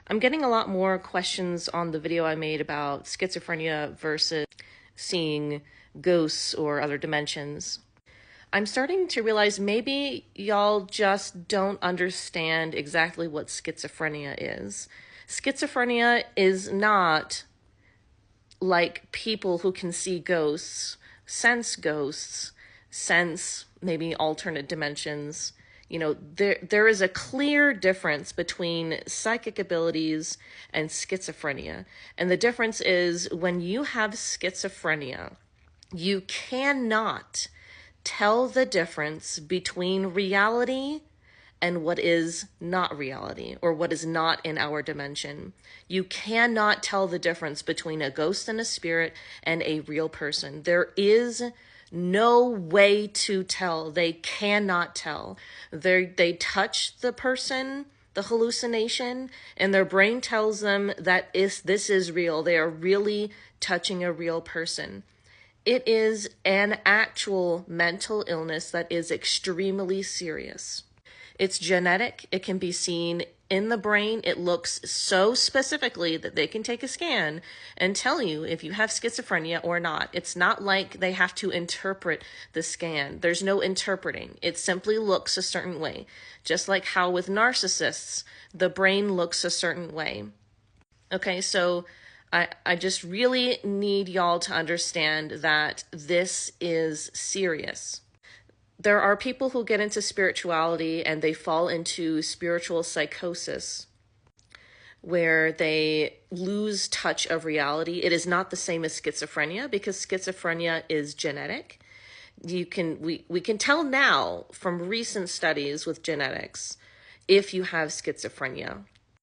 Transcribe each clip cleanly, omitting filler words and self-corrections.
I'm getting a lot more questions on the video I made about schizophrenia versus seeing ghosts or other dimensions. I'm starting to realize maybe y'all just don't understand exactly what schizophrenia is. Schizophrenia is not like people who can see ghosts, sense maybe alternate dimensions. There is a clear difference between psychic abilities and schizophrenia. And the difference is when you have schizophrenia, you cannot tell the difference between reality and what is not reality, or what is not in our dimension. You cannot tell the difference between a ghost and a spirit and a real person. There is no way to tell. They cannot tell. They touch the person, the hallucination, and their brain tells them that this is real. They are really touching a real person. It is an actual mental illness that is extremely serious. It's genetic. It can be seen in the brain. It looks so specifically that they can take a scan and tell you if you have schizophrenia or not. It's not like they have to interpret the scan. There's no interpreting. It simply looks a certain way. Just like how with narcissists, the brain looks a certain way. Okay, so I just really need y'all to understand that this is serious. There are people who get into spirituality and they fall into spiritual psychosis where they lose touch of reality. It is not the same as schizophrenia because schizophrenia is genetic. We can tell now from recent studies with genetics if you have schizophrenia.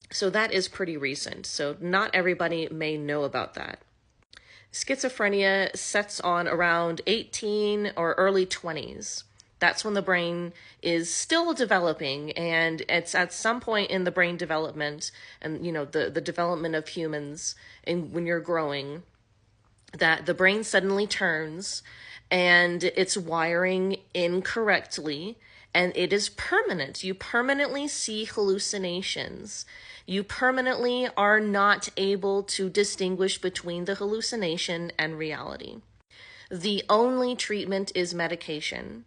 So that is pretty recent. So not everybody may know about that. Schizophrenia sets on around 18 or early 20s. That's when the brain is still developing, and it's at some point in the brain development and, the development of humans and when you're growing, that the brain suddenly turns and it's wiring incorrectly, and it is permanent. You permanently see hallucinations. You permanently are not able to distinguish between the hallucination and reality. The only treatment is medication.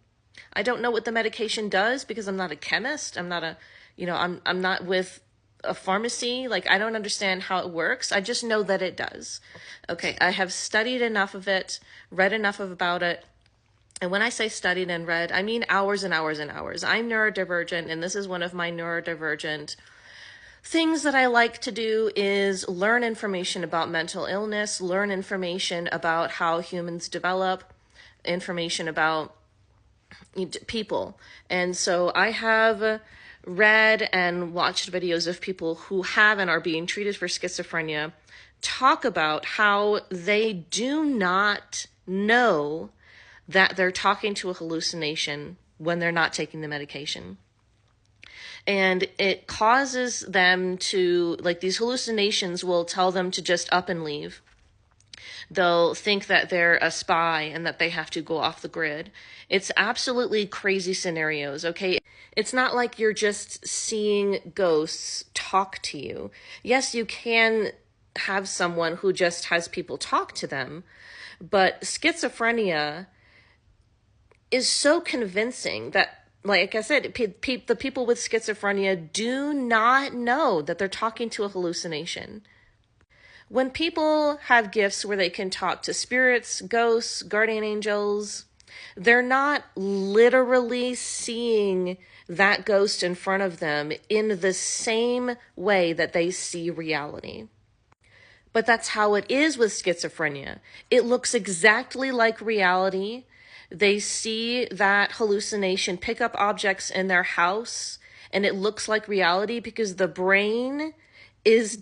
I don't know what the medication does because I'm not a chemist. I'm not I'm not with a pharmacy. Like, I don't understand how it works. I just know that it does. Okay, I have studied enough of it, read enough about it. And when I say studied and read, I mean hours and hours and hours. I'm neurodivergent, and this is one of my neurodivergent things that I like to do is learn information about mental illness, learn information about how humans develop, information about people. And so I have read and watched videos of people who have and are being treated for schizophrenia talk about how they do not know that they're talking to a hallucination when they're not taking the medication. And it causes them to, like, these hallucinations will tell them to just up and leave. They'll think that they're a spy and that they have to go off the grid. It's absolutely crazy scenarios, okay? It's not like you're just seeing ghosts talk to you. Yes, you can have someone who just has people talk to them, but schizophrenia is so convincing that, like I said, the people with schizophrenia do not know that they're talking to a hallucination. When people have gifts where they can talk to spirits, ghosts, guardian angels, they're not literally seeing that ghost in front of them in the same way that they see reality. But that's how it is with schizophrenia. It looks exactly like reality. They see that hallucination, pick up objects in their house, and it looks like reality because the brain is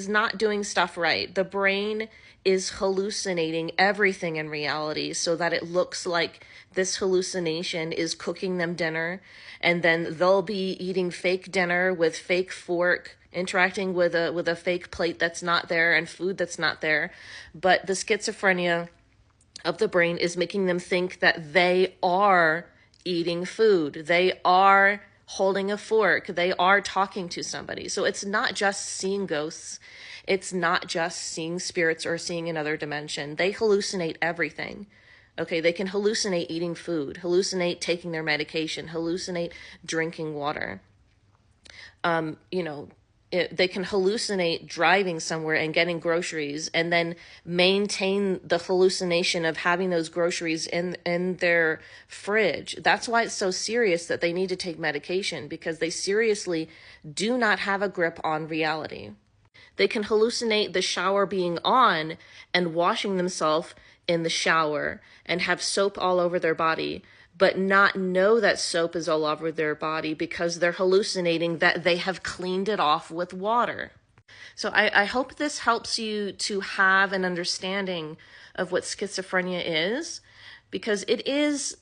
not doing stuff right. The brain is hallucinating everything in reality so that it looks like this hallucination is cooking them dinner, and then they'll be eating fake dinner with fake fork, interacting with a fake plate that's not there and food that's not there. But the schizophrenia of the brain is making them think that they are eating food. They are holding a fork. They are talking to somebody. So it's not just seeing ghosts. It's not just seeing spirits or seeing another dimension. They hallucinate everything. Okay, they can hallucinate eating food, hallucinate taking their medication, hallucinate drinking water. You know, they can hallucinate driving somewhere and getting groceries and then maintain the hallucination of having those groceries in their fridge. That's why it's so serious that they need to take medication, because they seriously do not have a grip on reality. They can hallucinate the shower being on and washing themselves in the shower and have soap all over their body, but not know that soap is all over their body because they're hallucinating that they have cleaned it off with water. So I hope this helps you to have an understanding of what schizophrenia is, because it is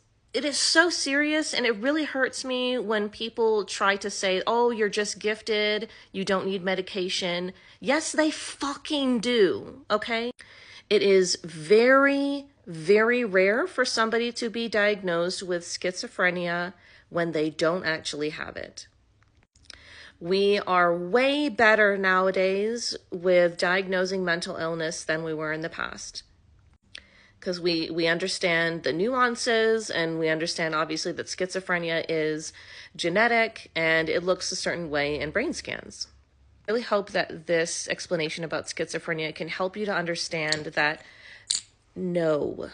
so serious, and it really hurts me when people try to say, oh, you're just gifted, you don't need medication. Yes, they fucking do, okay? It is very, very rare for somebody to be diagnosed with schizophrenia when they don't actually have it. We are way better nowadays with diagnosing mental illness than we were in the past, because we understand the nuances, and we understand obviously that schizophrenia is genetic and it looks a certain way in brain scans. I really hope that this explanation about schizophrenia can help you to understand that no,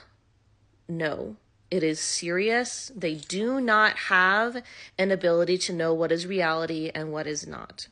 it is serious. They do not have an ability to know what is reality and what is not.